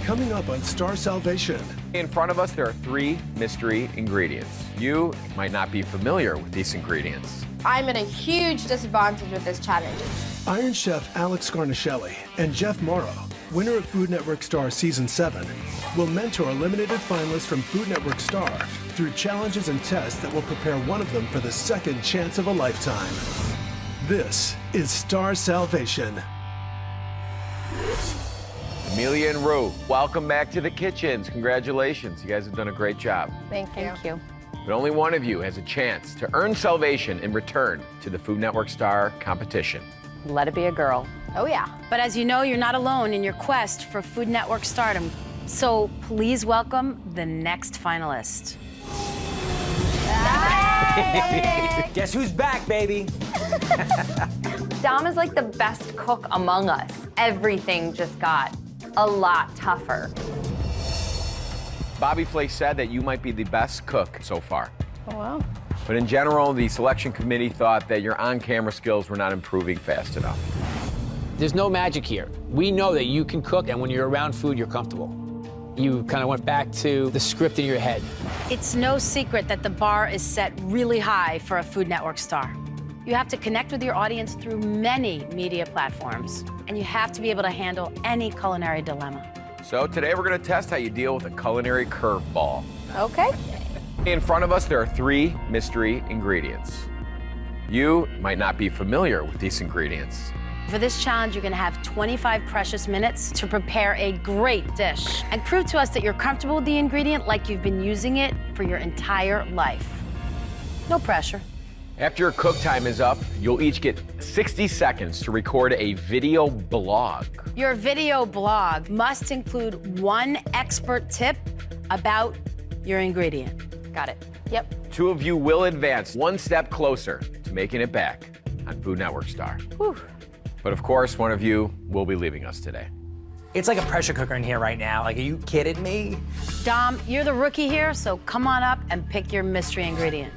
Coming up on Star Salvation. In front of us, there are 3 mystery ingredients. You might not be familiar with these ingredients. I'm at a huge disadvantage with this challenge. Iron Chef Alex Guarnaschelli and Jeff Mauro, winner of Food Network Star Season 7, will mentor eliminated finalists from Food Network Star through challenges and tests that will prepare one of them for the second chance of a lifetime. This is Star Salvation. Emilia and Rue, welcome back to the kitchens. Congratulations, you guys have done a great job. Thank you. Thank you. But only one of you has a chance to earn salvation in return to the Food Network Star competition. Let it be a girl. Oh, yeah. But as you know, you're not alone in your quest for Food Network stardom. So please welcome the next finalist. Guess who's back, baby? Dom is like the best cook among us. Everything just got a lot tougher. Bobby Flay said that you might be the best cook so far. Oh, wow. But in general, the selection committee thought that your on-camera skills were not improving fast enough. There's no magic here. We know that you can cook, and when you're around food, you're comfortable. You kind of went back to the script in your head. It's no secret that the bar is set really high for a Food Network star. You have to connect with your audience through many media platforms, and you have to be able to handle any culinary dilemma. So today we're going to test how you deal with a culinary curveball. Okay. In front of us, there are 3 mystery ingredients. You might not be familiar with these ingredients. For this challenge, you're gonna have 25 precious minutes to prepare a great dish and prove to us that you're comfortable with the ingredient like you've been using it for your entire life. No pressure. After your cook time is up, you'll each get 60 seconds to record a video blog. Your video blog must include one expert tip about your ingredient. Got it. Yep. 2 of you will advance one step closer to making it back on Food Network Star. Whew. But of course, one of you will be leaving us today. It's like a pressure cooker in here right now. Like, are you kidding me? Dom, you're the rookie here, so come on up and pick your mystery ingredient.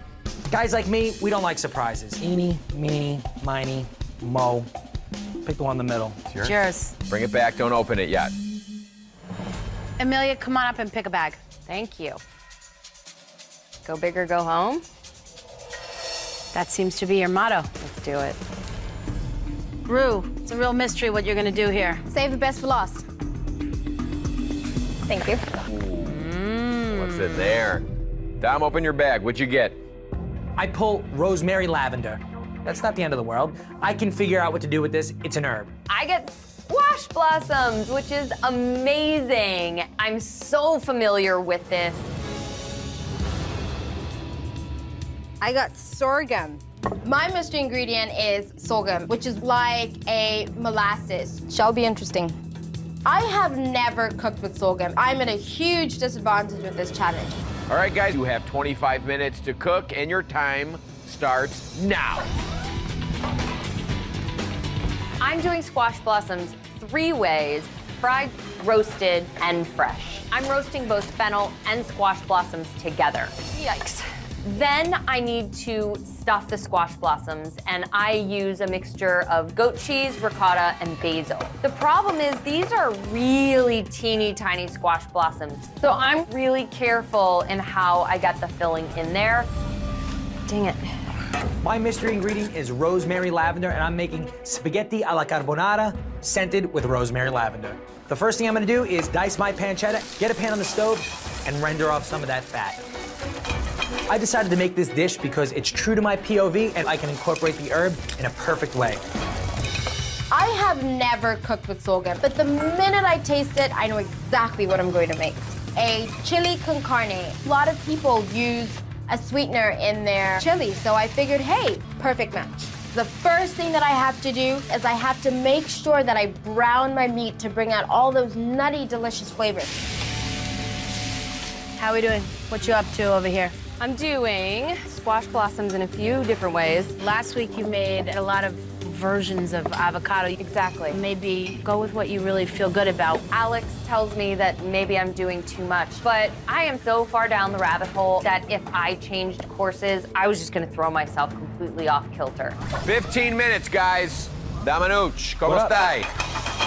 Guys like me, we don't like surprises. Eeny, meeny, miny, mo. Pick the one in the middle. Yours? Cheers. Bring it back, don't open it yet. Emilia, come on up and pick a bag. Thank you. Go big or go home? That seems to be your motto. Let's do it. Rue, it's a real mystery what you're gonna do here. Save the best for last. Thank you. What's in there? Dom, open your bag. What'd you get? I pull rosemary lavender. That's not the end of the world. I can figure out what to do with this. It's an herb. I get squash blossoms, which is amazing. I'm so familiar with this. I got sorghum. My mystery ingredient is sorghum, which is like a molasses. Shall be interesting. I have never cooked with sorghum. I'm at a huge disadvantage with this challenge. All right, guys, you have 25 minutes to cook, and your time starts now. I'm doing squash blossoms 3 ways: fried, roasted, and fresh. I'm roasting both fennel and squash blossoms together. Yikes. Then I need to stuff the squash blossoms, and I use a mixture of goat cheese, ricotta, and basil. The problem is these are really teeny tiny squash blossoms, so I'm really careful in how I get the filling in there. Dang it. My mystery ingredient is rosemary lavender, and I'm making spaghetti alla carbonara scented with rosemary lavender. The first thing I'm gonna do is dice my pancetta, get a pan on the stove, and render off some of that fat. I decided to make this dish because it's true to my POV and I can incorporate the herb in a perfect way. I have never cooked with sorghum, but the minute I taste it, I know exactly what I'm going to make. A chili con carne. A lot of people use a sweetener in their chili, so I figured, hey, perfect match. The first thing that I have to do is I have to make sure that I brown my meat to bring out all those nutty, delicious flavors. How are we doing? What you up to over here? I'm doing squash blossoms in a few different ways. Last week you made a lot of versions of avocado. Exactly. Maybe go with what you really feel good about. Alex tells me that maybe I'm doing too much, but I am so far down the rabbit hole that if I changed courses, I was just gonna throw myself completely off kilter. 15 minutes, guys. Damanuch, ¿cómo What up? estáis?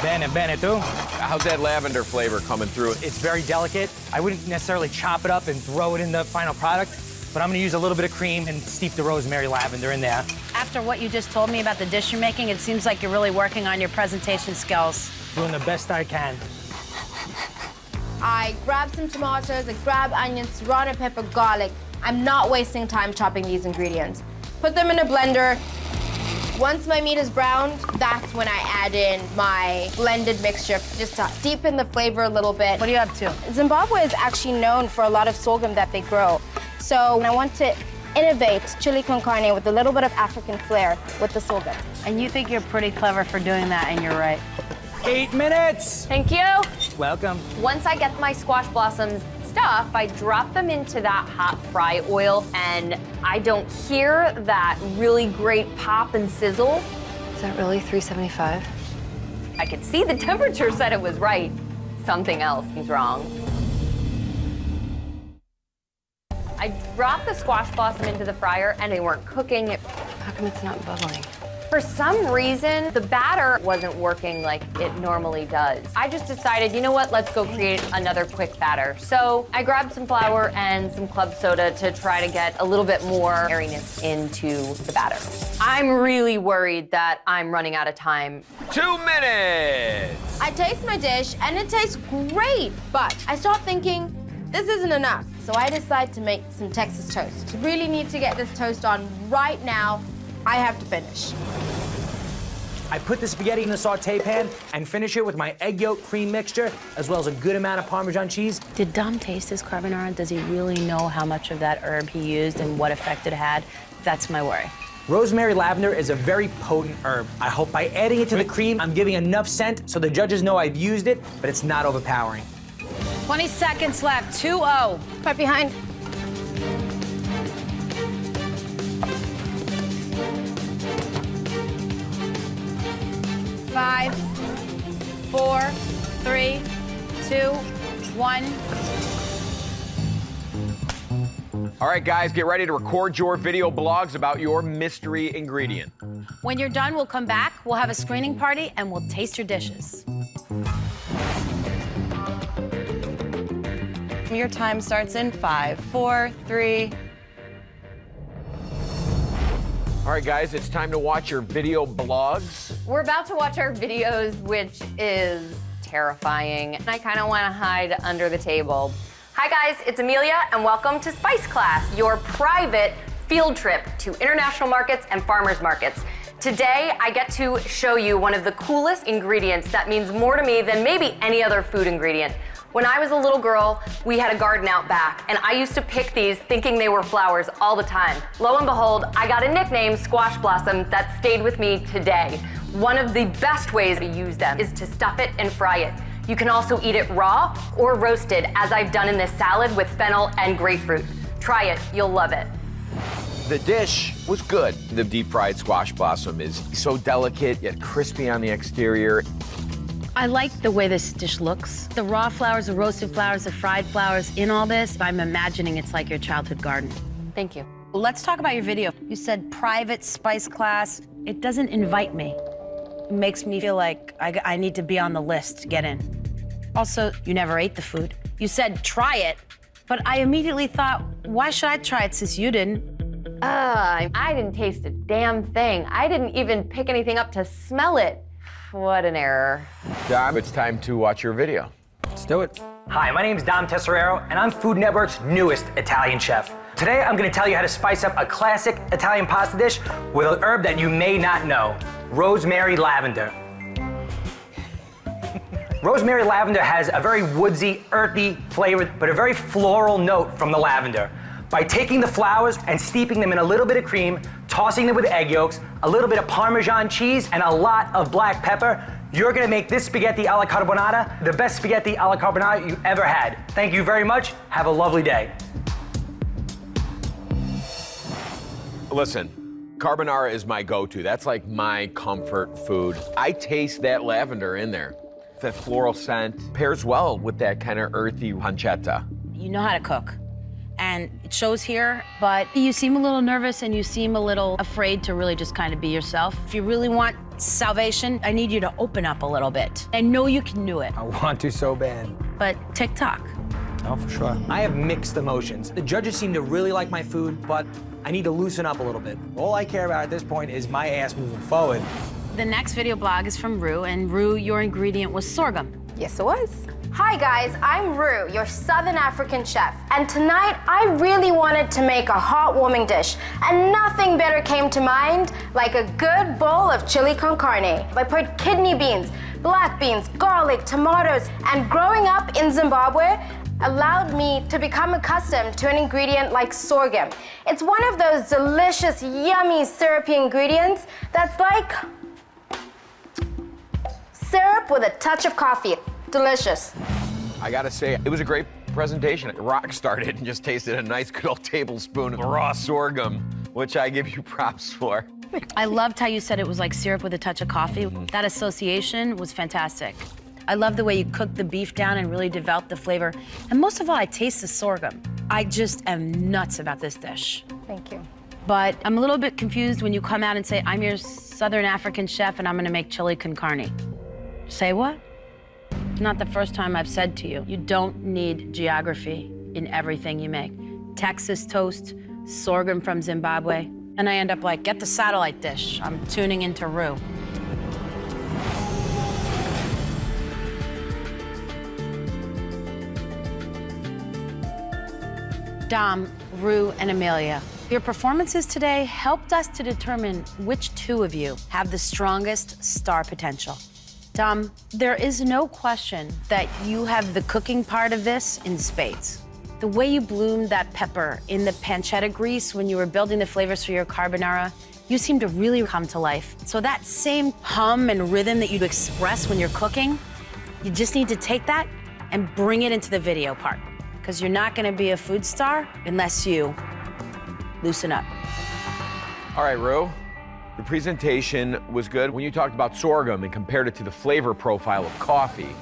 Bene, tu? How's that lavender flavor coming through? It's very delicate. I wouldn't necessarily chop it up and throw it in the final product, but I'm gonna use a little bit of cream and steep the rosemary lavender in there. After what you just told me about the dish you're making, it seems like you're really working on your presentation skills. Doing the best I can. I grab some tomatoes, I grab onions, serrano pepper, garlic. I'm not wasting time chopping these ingredients. Put them in a blender. Once my meat is browned, that's when I add in my blended mixture, just to deepen the flavor a little bit. What are you up to? Zimbabwe is actually known for a lot of sorghum that they grow. So I want to innovate chili con carne with a little bit of African flair with the sorghum. And you think you're pretty clever for doing that, and you're right. 8 minutes! Thank you. Welcome. Once I get my squash blossoms stuff, I drop them into that hot fry oil, and I don't hear that really great pop and sizzle. Is that really 375? I could see the temperature said it was right. Something else was wrong. I dropped the squash blossom into the fryer, and they weren't cooking. How come it's not bubbling? For some reason, the batter wasn't working like it normally does. I just decided, you know what, let's go create another quick batter. So I grabbed some flour and some club soda to try to get a little bit more airiness into the batter. I'm really worried that I'm running out of time. 2 minutes! I taste my dish, and it tastes great, but I start thinking, this isn't enough. So I decide to make some Texas toast. Really need to get this toast on right now. I have to finish. I put the spaghetti in the saute pan and finish it with my egg yolk cream mixture, as well as a good amount of Parmesan cheese. Did Dom taste his carbonara? Does he really know how much of that herb he used and what effect it had? That's my worry. Rosemary lavender is a very potent herb. I hope by adding it to the cream, I'm giving enough scent so the judges know I've used it, but it's not overpowering. 20 seconds left, 2-0. Right behind. Five, 4, 3, 2, 1. All right, guys, get ready to record your video blogs about your mystery ingredient. When you're done, we'll come back, we'll have a screening party, and we'll taste your dishes. Your time starts in 5, 4, 3. All right, guys, it's time to watch your video blogs. We're about to watch our videos, which is terrifying. And I kind of want to hide under the table. Hi guys, it's Emilia, and welcome to Spice Class, your private field trip to international markets and farmers markets. Today, I get to show you one of the coolest ingredients that means more to me than maybe any other food ingredient. When I was a little girl, we had a garden out back, and I used to pick these thinking they were flowers all the time. Lo and behold, I got a nickname, Squash Blossom, that stayed with me today. One of the best ways to use them is to stuff it and fry it. You can also eat it raw or roasted, as I've done in this salad with fennel and grapefruit. Try it, you'll love it. The dish was good. The deep-fried squash blossom is so delicate, yet crispy on the exterior. I like the way this dish looks. The raw flowers, the roasted flowers, the fried flowers in all this. I'm imagining it's like your childhood garden. Thank you. Let's talk about your video. You said private spice class. It doesn't invite me. It makes me feel like I need to be on the list to get in. Also, you never ate the food. You said try it, but I immediately thought, why should I try it since you didn't? I didn't taste a damn thing. I didn't even pick anything up to smell it. What an error. Dom, it's time to watch your video. Let's do it. Hi, my name's Dom Tesserero, and I'm Food Network's newest Italian chef. Today, I'm gonna tell you how to spice up a classic Italian pasta dish with an herb that you may not know, rosemary lavender. Rosemary lavender has a very woodsy, earthy flavor, but a very floral note from the lavender. By taking the flowers and steeping them in a little bit of cream, tossing them with egg yolks, a little bit of Parmesan cheese, and a lot of black pepper, you're gonna make this spaghetti alla carbonara the best spaghetti alla carbonara you've ever had. Thank you very much. Have a lovely day. Listen, carbonara is my go-to. That's like my comfort food. I taste that lavender in there. That floral scent pairs well with that kind of earthy pancetta. You know how to cook. And it shows here, but you seem a little nervous and you seem a little afraid to really just kind of be yourself. If you really want Salvation, I need you to open up a little bit. I know you can do it, I want to so bad. but TikTok. Oh, for sure. I have mixed emotions. The judges seem to really like my food, but I need to loosen up a little bit. All I care about at this point is my ass moving forward. The next video blog is from Rue, and Rue, your ingredient was sorghum. Yes, it was. Hi guys, I'm Rue, your Southern African chef. And tonight, I really wanted to make a heartwarming dish. And nothing better came to mind like a good bowl of chili con carne. I put kidney beans, black beans, garlic, tomatoes, and growing up in Zimbabwe allowed me to become accustomed to an ingredient like sorghum. It's one of those delicious, yummy, syrupy ingredients that's like syrup with a touch of coffee. Delicious. I gotta say, it was a great presentation. Rock started and just tasted a nice good old tablespoon of raw sorghum, which I give you props for. I loved how you said it was like syrup with a touch of coffee. That association was fantastic. I love the way you cooked the beef down and really developed the flavor. And most of all, I taste the sorghum. I just am nuts about this dish. Thank you. But I'm a little bit confused when you come out and say, I'm your Southern African chef and I'm gonna make chili con carne. Say what? Not the first time I've said to you, you don't need geography in everything you make. Texas toast, sorghum from Zimbabwe, and I end up like, get the satellite dish. I'm tuning into Rue. Dom, Rue, and Emilia, your performances today helped us to determine which two of you have the strongest star potential. Dom, there is no question that you have the cooking part of this in spades. The way you bloomed that pepper in the pancetta grease when you were building the flavors for your carbonara, you seem to really come to life. So that same hum and rhythm that you'd express when you're cooking, you just need to take that and bring it into the video part. Because you're not gonna be a food star unless you loosen up. All right, Rue. The presentation was good. When you talked about sorghum and compared it to the flavor profile of coffee,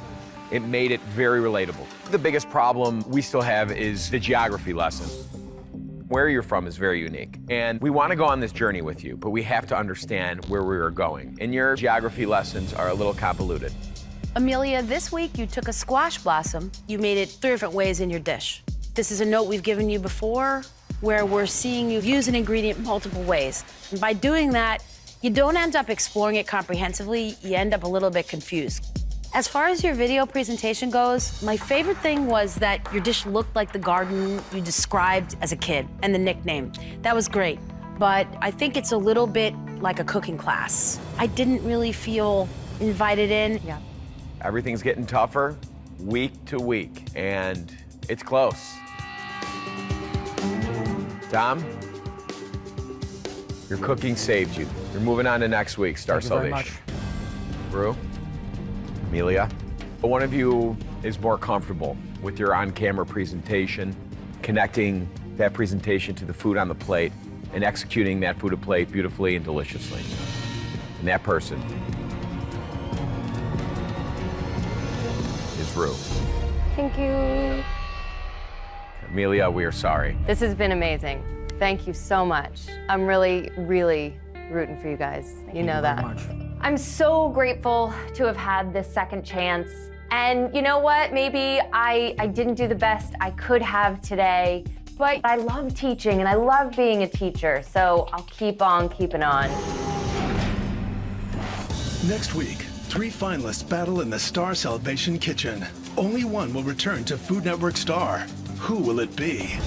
it made it very relatable. The biggest problem we still have is the geography lesson. Where you're from is very unique. And we want to go on this journey with you, but we have to understand where we are going. And your geography lessons are a little convoluted. Emilia, this week you took a squash blossom, you made it 3 different ways in your dish. This is a note we've given you before, where we're seeing you use an ingredient multiple ways. And by doing that, you don't end up exploring it comprehensively, you end up a little bit confused. As far as your video presentation goes, my favorite thing was that your dish looked like the garden you described as a kid, and the nickname. That was great, but I think it's a little bit like a cooking class. I didn't really feel invited in. Yeah. Everything's getting tougher week to week, and it's close. Dom, your cooking saved you. You're moving on to next week, Star Salvation. Thank you very much. Rue, Emilia, one of you is more comfortable with your on-camera presentation, connecting that presentation to the food on the plate, and executing that food on the plate beautifully and deliciously. And that person is Rue. Thank you. Emilia, we are sorry. This has been amazing. Thank you so much. I'm really, really rooting for you guys. You know that. I'm so grateful to have had this second chance. And you know what? Maybe I didn't do the best I could have today, but I love teaching and I love being a teacher. So I'll keep on keeping on. Next week, 3 finalists battle in the Star Salvation kitchen. Only one will return to Food Network Star. Who will it be?